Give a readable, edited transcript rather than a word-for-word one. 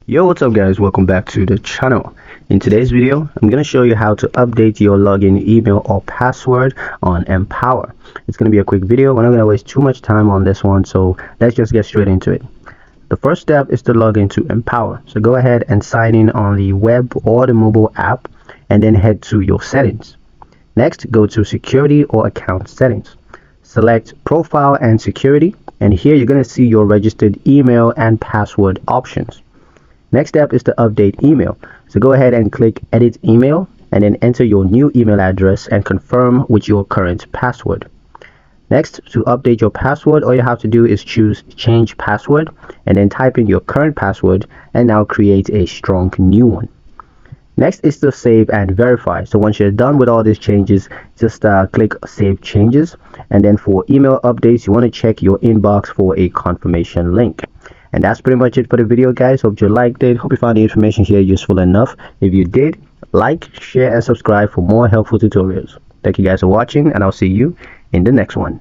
Yo, what's up guys, welcome back to the channel. In today's video I'm going to show you how to update your login email or password on Empower. It's going to be a quick video. We're not going to waste too much time on this one, so let's just get straight into it. The first step is to log into Empower, so go ahead and sign in on the web or the mobile app and then head to your settings. Next, go to security or account settings, select profile and security, and here you're going to see your registered email and password options. Next step is to update email. So go ahead and click edit email and then enter your new email address and confirm with your current password. Next, to update your password, all you have to do is choose change password and then type in your current password and now create a strong new one. Next is to save and verify. So once you're done with all these changes, just click save changes, and then for email updates you want to check your inbox for a confirmation link. And that's pretty much it for the video, guys. Hope you liked it. Hope you found the information here useful enough. If you did, like, share and subscribe for more helpful tutorials. Thank you guys for watching, and I'll see you in the next one.